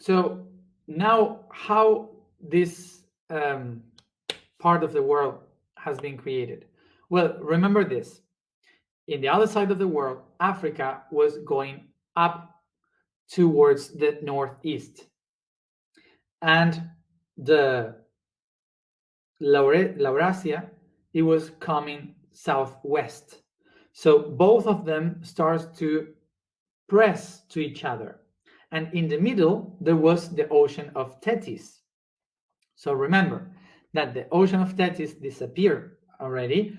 So now how this part of the world has been created. Well, remember this. In the other side of the world, Africa was going up towards the northeast. And the Laurasia, it was coming southwest. So both of them start to press to each other. And in the middle, there was the ocean of Tethys. So remember that the ocean of Tethys disappeared already,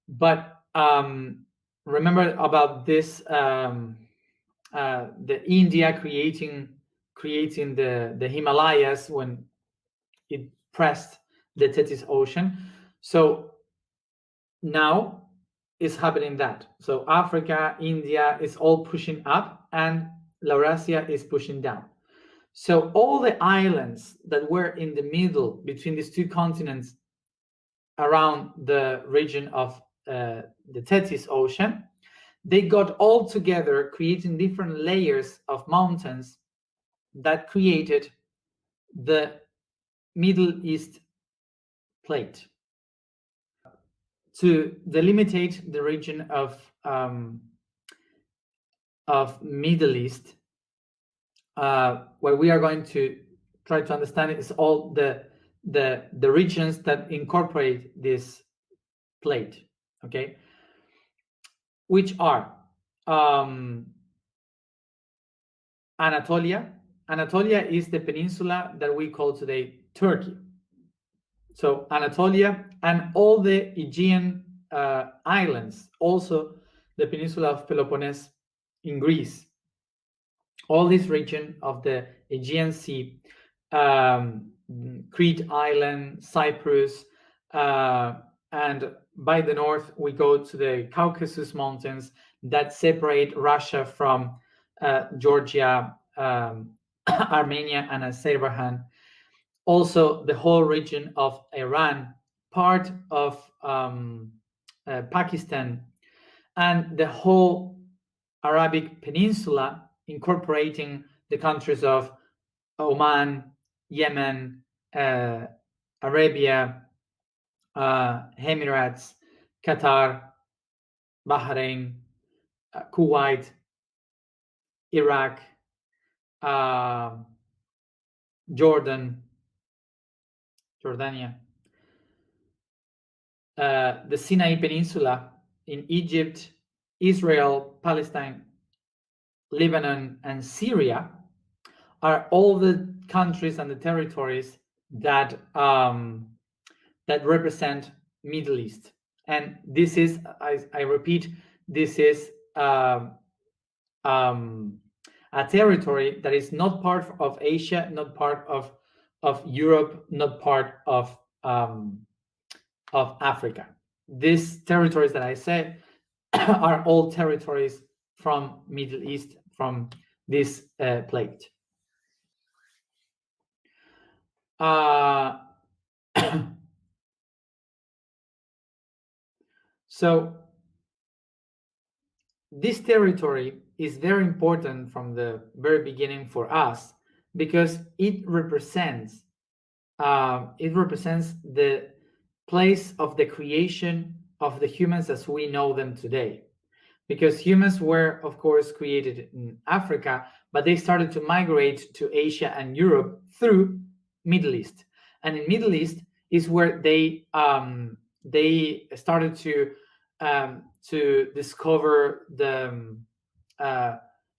but remember about this, the India creating the Himalayas when it pressed the Tethys Ocean. So now is happening that. So Africa, India is all pushing up and Laurasia is pushing down. So all the islands that were in the middle between these two continents around the region of the Tethys Ocean, they got all together, creating different layers of mountains that created the Middle East plate. To delimitate the region of Middle East, what we are going to try to understand is all the regions that incorporate this plate, okay, which are Anatolia. Anatolia is the peninsula that we call today Turkey. So Anatolia and all the Aegean islands, also the peninsula of Peloponnese in Greece, all this region of the Aegean Sea, Crete Island, Cyprus, and by the north we go to the Caucasus Mountains that separate Russia from Georgia, Armenia, and Azerbaijan. Also, the whole region of Iran, part of Pakistan, and the whole Arabic Peninsula, incorporating the countries of Oman, Yemen, Arabia, Emirates, Qatar, Bahrain, Kuwait, Iraq, Jordania, the Sinai Peninsula in Egypt, Israel, Palestine, Lebanon, and Syria are all the countries and the territories that that represent Middle East. And this is, I repeat, this is a territory that is not part of Asia, not part of Europe, not part of Africa. These territories that I said are all territories from Middle East, from this plate. So this territory is very important from the very beginning for us because it represents the place of the creation of the humans as we know them today. Because humans were, of course, created in Africa, but they started to migrate to Asia and Europe through Middle East. And in Middle East is where they started to discover the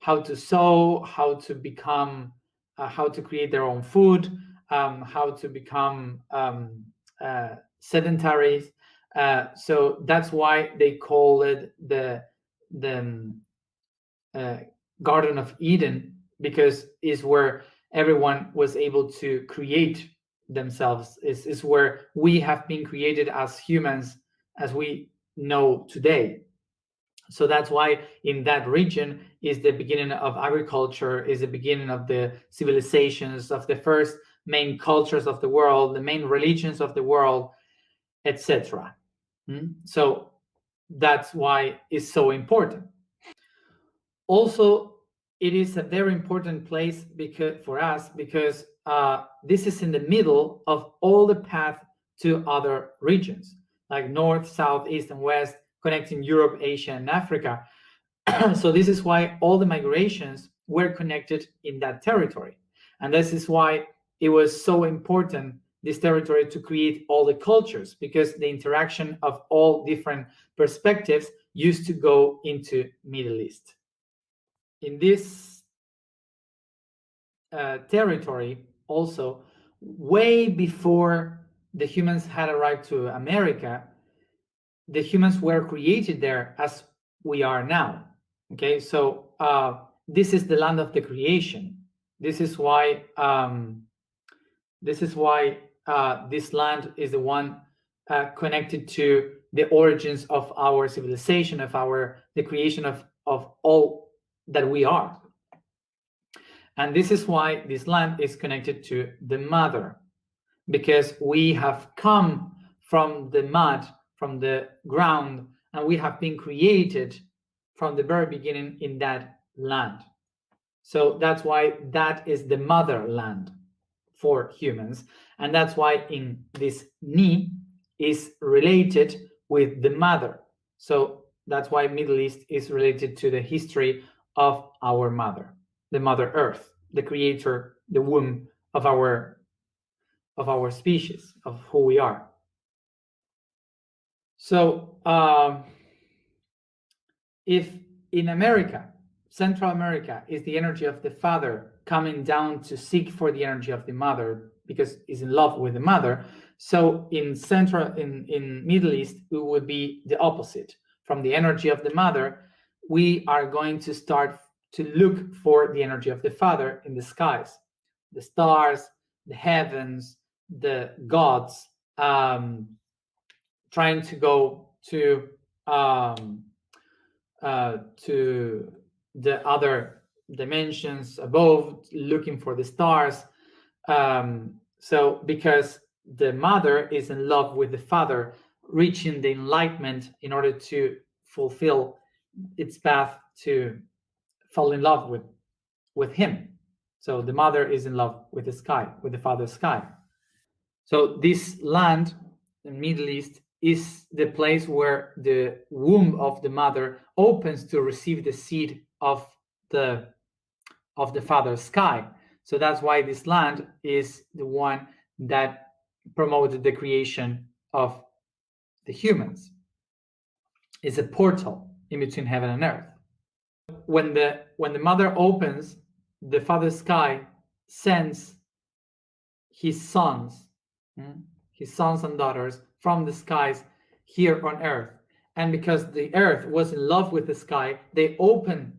how to sow, how to become, how to create their own food, how to become sedentary. So that's why they call it the Garden of Eden, because is where everyone was able to create themselves. Is where we have been created as humans, as we know today. So that's why in that region is the beginning of agriculture, is the beginning of the civilizations, of the first main cultures of the world, the main religions of the world, etc. So that's why it's so important. Also, it is a very important place for us because this is in the middle of all the path to other regions, like north, south, east, and west, connecting Europe, Asia, and Africa. So this is why all the migrations were connected in that territory. And this is why it was so important, this territory, to create all the cultures, because the interaction of all different perspectives used to go into Middle East. In this territory, also, way before the humans had arrived to America, the humans were created there as we are now. Okay, so this is the land of the creation. This is why this land is the one connected to the origins of our civilization, of the creation of all that we are. And this is why this land is connected to the mother, because we have come from the mud, from the ground, and we have been created from the very beginning in that land. So that's why that is the motherland for humans. And that's why in this Ni is related with the mother. So that's why Middle East is related to the history of our mother, the Mother Earth, the creator, the womb of our species, of who we are. So if in America, Central America is the energy of the father coming down to seek for the energy of the mother because he's in love with the mother, so in Middle East, it would be the opposite. From the energy of the mother, we are going to start to look for the energy of the father in the skies, the stars, the heavens, the gods, trying to go to the other dimensions above, looking for the stars. So because the mother is in love with the father, reaching the enlightenment in order to fulfill its path to fall in love with him. So the mother is in love with the sky, with the father's sky. So this land in Middle East is the place where the womb of the mother opens to receive the seed of the father's sky. So that's why this land is the one that promoted the creation of the humans. It's a portal in between heaven and earth. When the mother opens, the father's sky sends his sons and daughters from the skies here on earth. And because the earth was in love with the sky, they open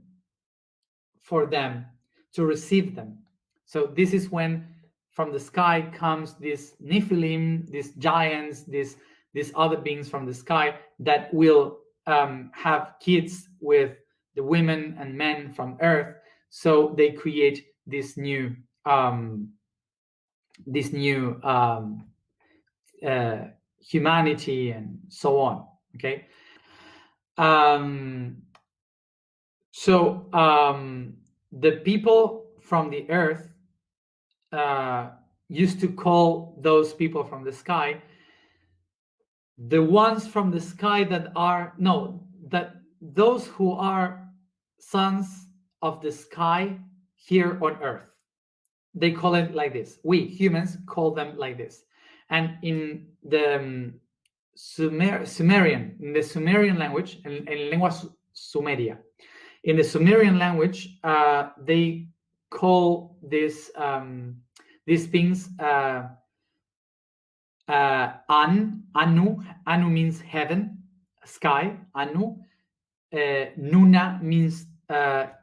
for them to receive them. So this is when from the sky comes this Nephilim, these giants, these other beings from the sky that will have kids with the women and men from earth. So they create this new humanity and so on. Okay. The people from the earth used to call those people from the sky the ones from the sky that those who are sons of the sky here on earth. They call it like this. We humans call them like this. And in the Sumerian, in the Sumerian language, en lengua sumeria, in the Sumerian language, they call these beings Anu. Anu means heaven, sky. Anu. Nuna means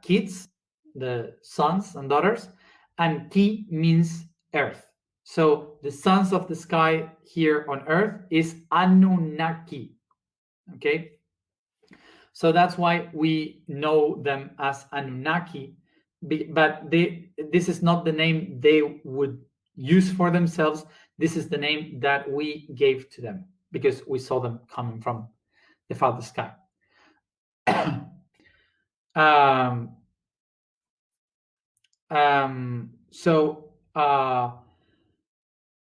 kids, the sons and daughters, and Ki means earth. So the sons of the sky here on earth is Anunnaki. Okay. So that's why we know them as Anunnaki, but this is not the name they would use for themselves. This is the name that we gave to them because we saw them coming from the father's sky.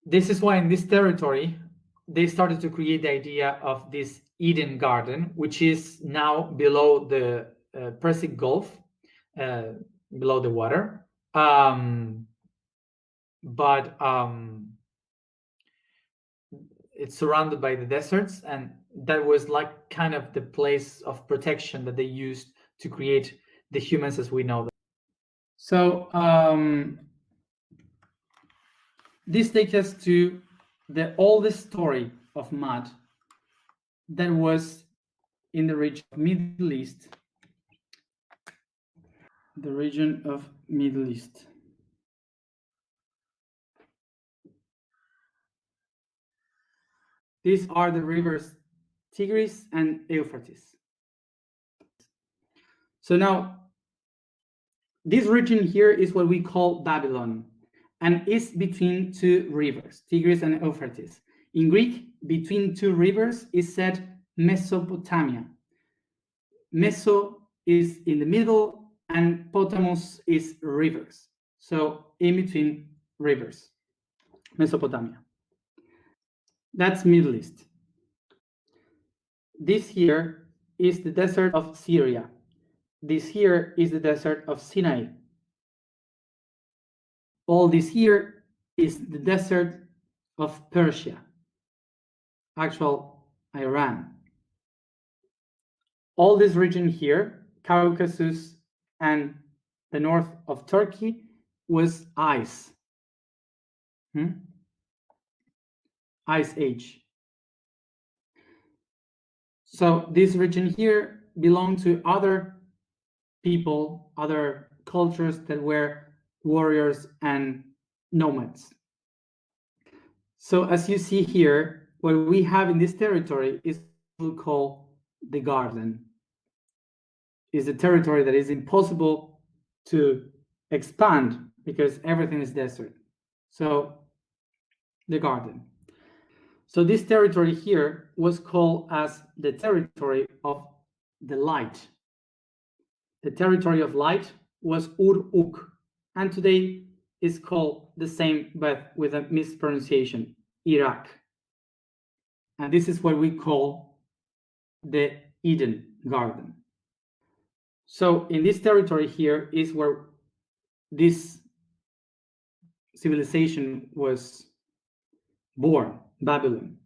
This is why in this territory they started to create the idea of this Eden Garden, which is now below the Persian Gulf, below the water. But it's surrounded by the deserts, and that was like kind of the place of protection that they used to create the humans as we know them. So this takes us to the oldest story of mud that was in the region of Middle East. The region of Middle East. These are the rivers Tigris and Euphrates. So now, this region here is what we call Babylon, and is between two rivers, Tigris and Euphrates. In Greek, between two rivers is said Mesopotamia. Meso is in the middle, and potamos is rivers. So in between rivers, Mesopotamia. That's Middle East. This here is the desert of Syria. This here is the desert of Sinai. All this here is the desert of Persia, actual Iran. All this region here, Caucasus and the north of Turkey, was ice. Ice Age. So this region here belonged to other people, other cultures that were warriors and nomads. So as you see here, what we have in this territory is what we call the garden. Is a territory that is impossible to expand because everything is desert. So the garden. So this territory here was called as the territory of the light. The territory of light was Ur-Uk, and today is called the same but with a mispronunciation, Iraq. And this is what we call the Eden Garden. So in this territory here is where this civilization was born, Babylon.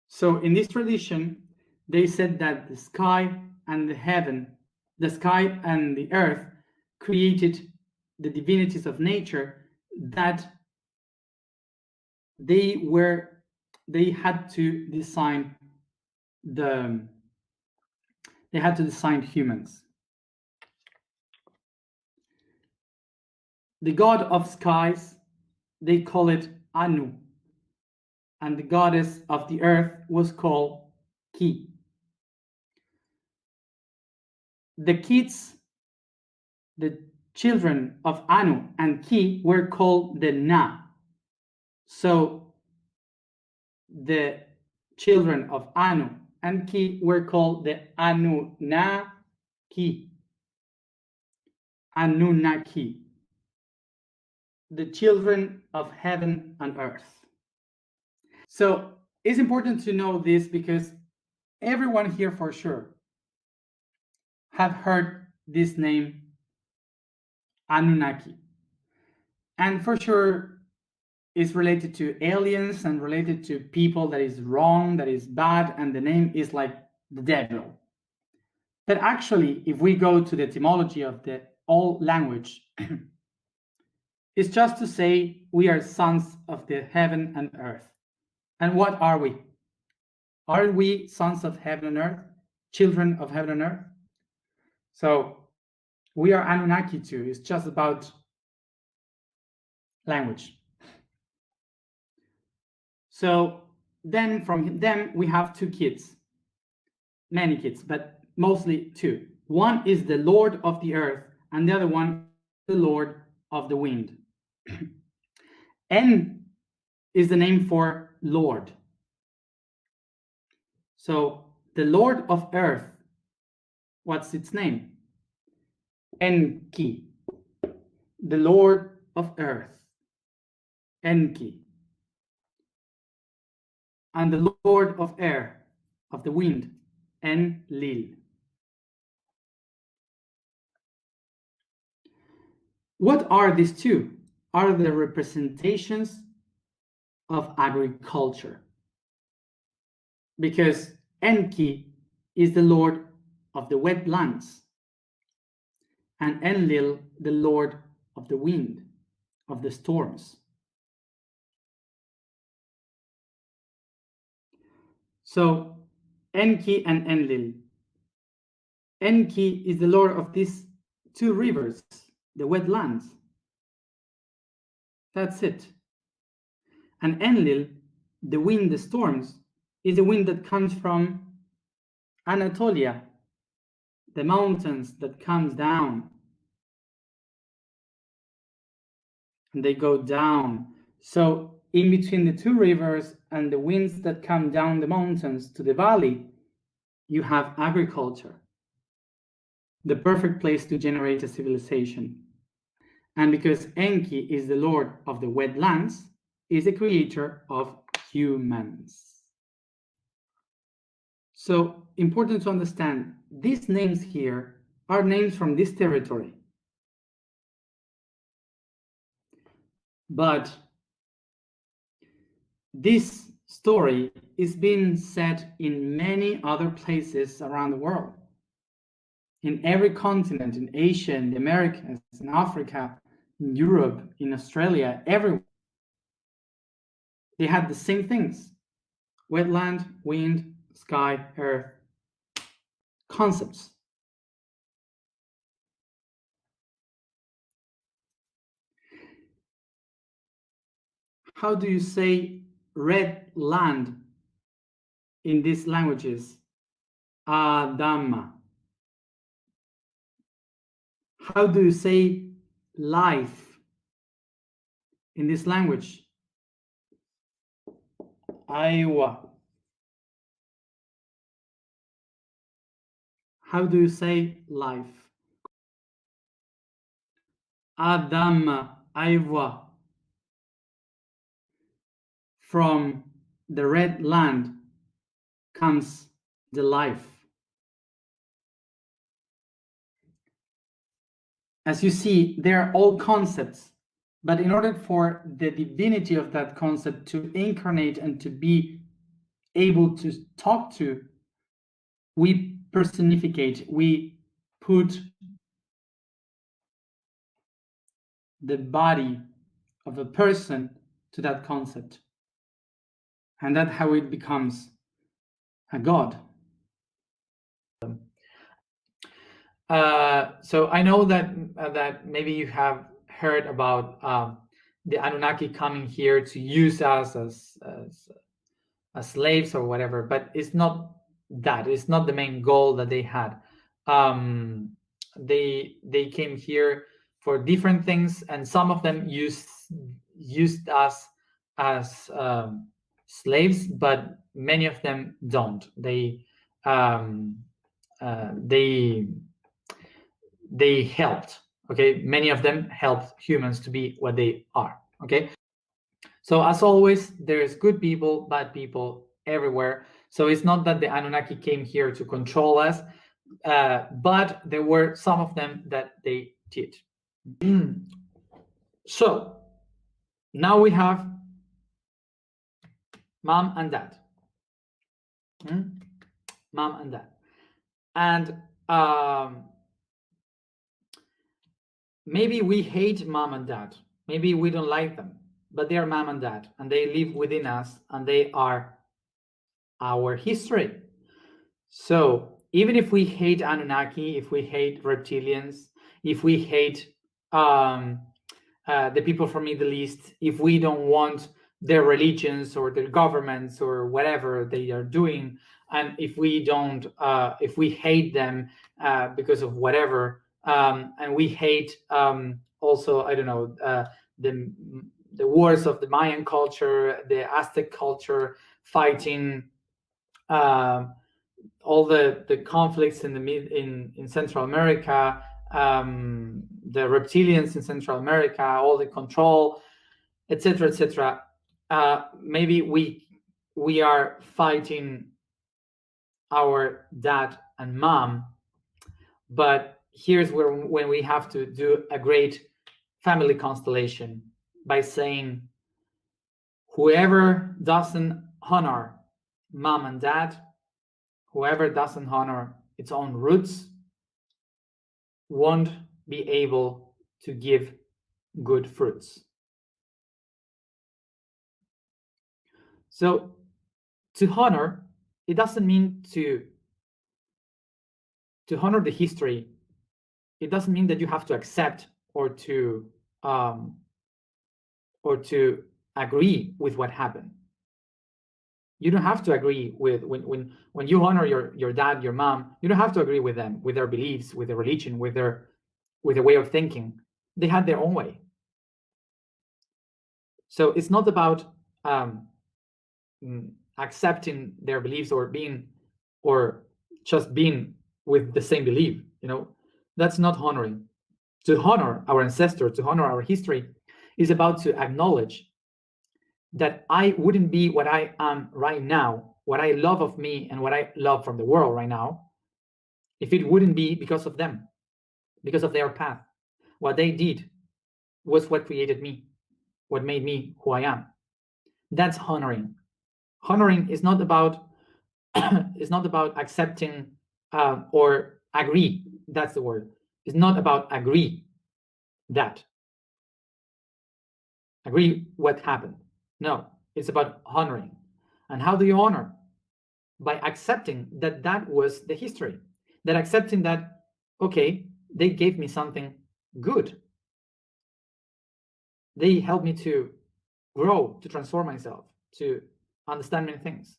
So in this tradition, they said that the sky and the heaven, the sky and the earth created the divinities of nature, that they had to design humans. The god of skies, they call it Anu, and the goddess of the earth was called Ki. The children of Anu and Ki were called the Na. So the children of Anu and Ki were called the Anunnaki. Anunnaki. The children of heaven and earth. So it's important to know this because everyone here for sure have heard this name Anunnaki. And for sure is related to aliens and related to people that is wrong, that is bad, and the name is like the devil. But actually, if we go to the etymology of the old language, it's just to say we are sons of the heaven and earth. And what are we? Aren't we sons of heaven and earth? Children of heaven and earth? So we are Anunnaki too. It's just about language. So then from them, we have two kids, many kids, but mostly two. One is the Lord of the earth, and the other one, the Lord of the wind. En is the name for Lord. So the Lord of earth, what's its name? Enki, the Lord of Earth. Enki. And the Lord of Air, of the wind, Enlil. What are these two? Are the representations of agriculture. Because Enki is the lord of the wetlands, and Enlil the lord of the wind, of the storms. So Enki and Enlil. Enki is the lord of these two rivers, the wetlands. That's it. And Enlil, the wind, the storms, is the wind that comes from Anatolia, the mountains that comes down. And they go down. So in between the two rivers and the winds that come down the mountains to the valley, you have agriculture, the perfect place to generate a civilization. And because Enki is the lord of the wetlands, is the creator of humans. So important to understand, these names here are names from this territory. But this story is being said in many other places around the world. In every continent, in Asia, in the Americas, in Africa, in Europe, in Australia, everywhere. They had the same things: wetland, wind, sky, earth, concepts. How do you say red land in these languages? Adama. How do you say life in this language? Aiwa. How do you say life? Adam, Aiwa. From the red land comes the life. As you see, they are all concepts, but in order for the divinity of that concept to incarnate and to be able to talk to, we personificate, we put the body of a person to that concept. And that's how it becomes a god. So I know that maybe you have heard about the Anunnaki coming here to use us as slaves or whatever, but it's not that. It's not the main goal that they had. They came here for different things, and some of them used us as slaves, but many of them don't. They helped. Okay, many of them helped humans to be what they are. Okay, so as always, there's good people, bad people everywhere. So it's not that the Anunnaki came here to control us, but there were some of them that they did. So now we have mom and dad. Mom and dad. And maybe we hate mom and dad. Maybe we don't like them, but they are mom and dad, and they live within us, and they are our history. So even if we hate Anunnaki, if we hate reptilians, if we hate the people from Middle East, if we don't want their religions or their governments or whatever they are doing, and if we don't, if we hate them because of whatever, and we hate also, I don't know, the wars of the Mayan culture, the Aztec culture, fighting all the conflicts in Central America, the reptilians in Central America, all the control, etc., etc. Maybe we are fighting our dad and mom, but here's when we have to do a great family constellation by saying, whoever doesn't honor mom and dad, whoever doesn't honor its own roots, won't be able to give good fruits. So to honor, it doesn't mean to honor the history. It doesn't mean that you have to accept or to agree with what happened. You don't have to agree with when you honor your dad, your mom. You don't have to agree with them, with their beliefs, with their religion, with their way of thinking. They had their own way. So it's not about accepting their beliefs or just being with the same belief. That's not honoring. To honor our ancestors, to honor our history, is about to acknowledge that I wouldn't be what I am right now, what I love of me and what I love from the world right now, if it wouldn't be because of them, because of their path. What they did was what created me, what made me who I am. That's honoring. Honoring is not about accepting or agree. That's the word. It's not about agree what happened. No, it's about honoring. And how do you honor? By accepting that was the history, that accepting that, okay, they gave me something good. They helped me to grow, to transform myself, to understand many things.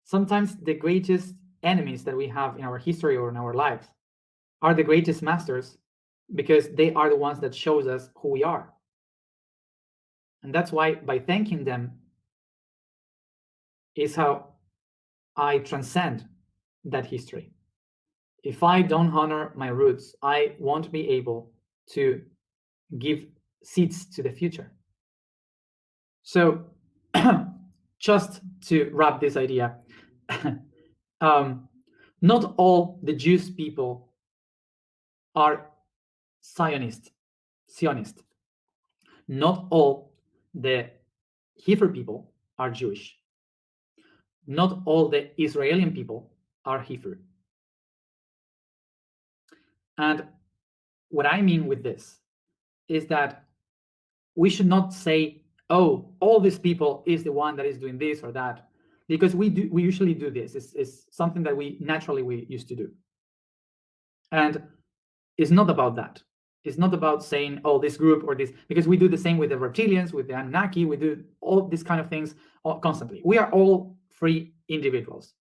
Sometimes the greatest enemies that we have in our history or in our lives are the greatest masters, because they are the ones that shows us who we are. And that's why by thanking them is how I transcend that history. If I don't honor my roots, I won't be able to give seeds to the future. So just to wrap this idea, not all the Jewish people are Zionist. Not all the Hebrew people are Jewish. Not all the Israeli people are Hebrew. And what I mean with this is that we should not say, oh, all these people is the one that is doing this or that, because we usually do this. It's something that we used to do. And it's not about that. It's not about saying, oh, this group or this, because we do the same with the reptilians, with the Anunnaki. We do all these kind of things constantly. We are all free individuals.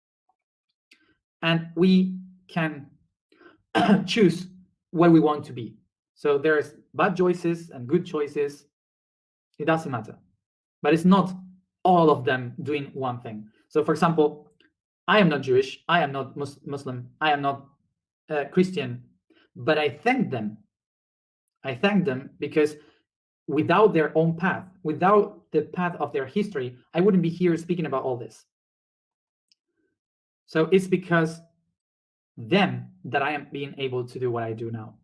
And we can choose what we want to be. So there's bad choices and good choices. It doesn't matter. But it's not all of them doing one thing. So for example, I am not Jewish, I am not Muslim, I am not Christian, but I thank them. I thank them because without their own path, without the path of their history, I wouldn't be here speaking about all this. So it's because them that I am being able to do what I do now.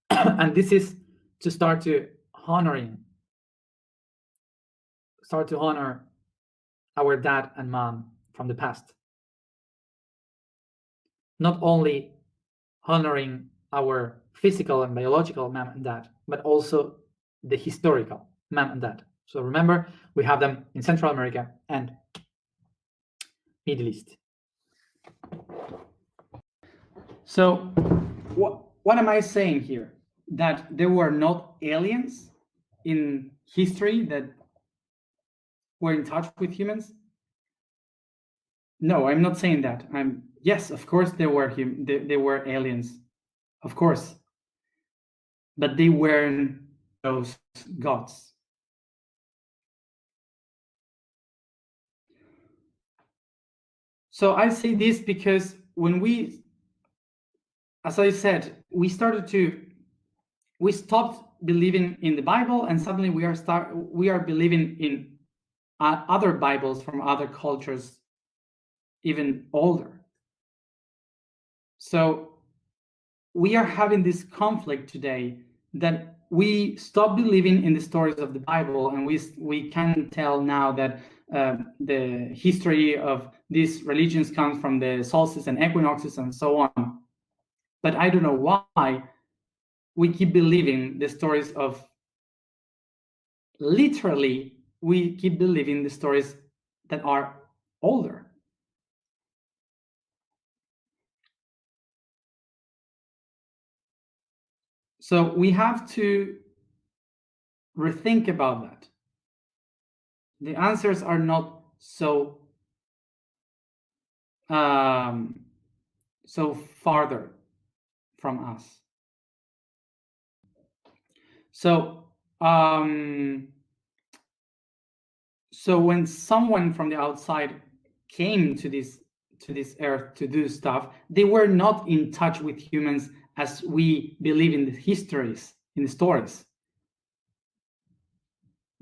And this is to start to honor our dad and mom from the past. Not only honoring our physical and biological mom and dad, but also the historical mom and dad. So remember, we have them in Central America and Middle East. So what am I saying here? That there were not aliens in history that were in touch with humans? No, I'm not saying that. Yes, of course there were aliens, of course, but they weren't those gods. So I say this because when we, as I said, we stopped believing in the Bible, and suddenly we are believing in other Bibles from other cultures, even older. So we are having this conflict today that we stop believing in the stories of the Bible, and we can tell now that the history of these religions comes from the solstices and equinoxes and so on. But I don't know why we keep believing the stories of, literally, we keep believing the stories that are older. So we have to rethink about that. The answers are not so farther from us. So when someone from the outside came to this earth to do stuff, they were not in touch with humans as we believe in the histories, in the stories.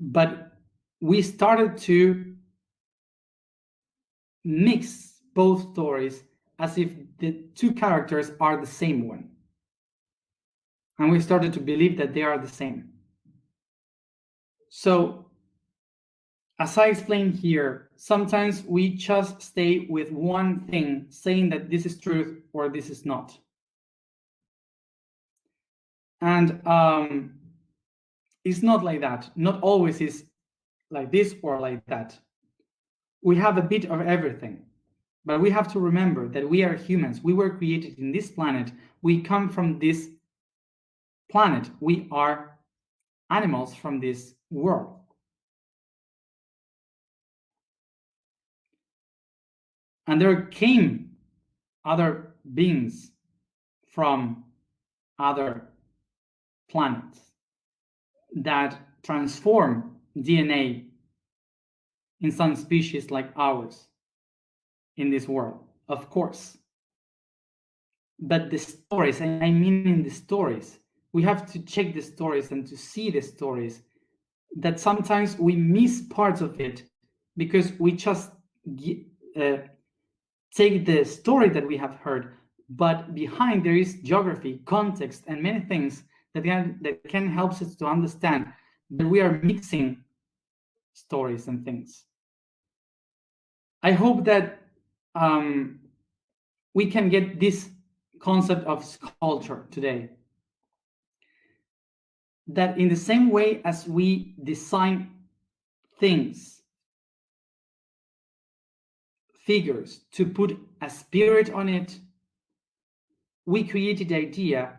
But we started to mix both stories as if the two characters are the same one. And we started to believe that they are the same. So, as I explained here, sometimes we just stay with one thing, saying that this is truth or this is not. And it's not like that. Not always is like this or like that. We have a bit of everything. But we have to remember that we are humans. We were created in this planet. We come from this planet. We are animals from this world. And there came other beings from other planets that transform DNA in some species like ours in this world, of course. But the stories, and I mean in the stories, we have to check the stories and to see the stories, that sometimes we miss parts of it because we just take the story that we have heard, but behind there is geography, context, and many things that can help us to understand that we are mixing stories and things. I hope that we can get this concept of culture today. That in the same way as we design things, figures, to put a spirit on it, we created the idea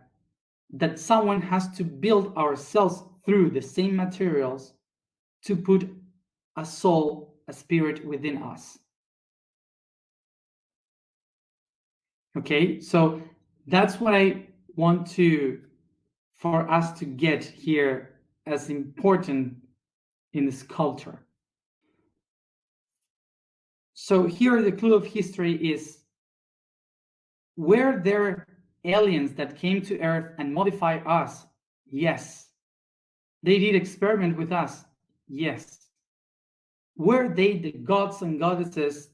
that someone has to build ourselves through the same materials to put a soul, a spirit within us. Okay, so that's what I want for us to get here as important in this culture. So here the clue of history is, were there aliens that came to Earth and modify us? Yes. They did experiment with us? Yes. Were they the gods and goddesses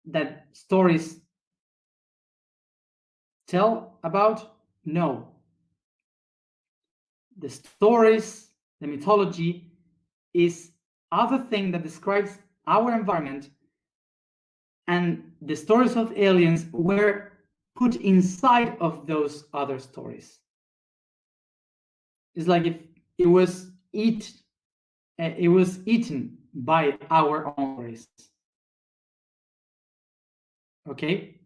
that stories tell about? No. The stories, the mythology, is other thing that describes our environment, and the stories of aliens were put inside of those other stories. It's like if it was eaten by our own stories. Okay?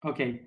Okay.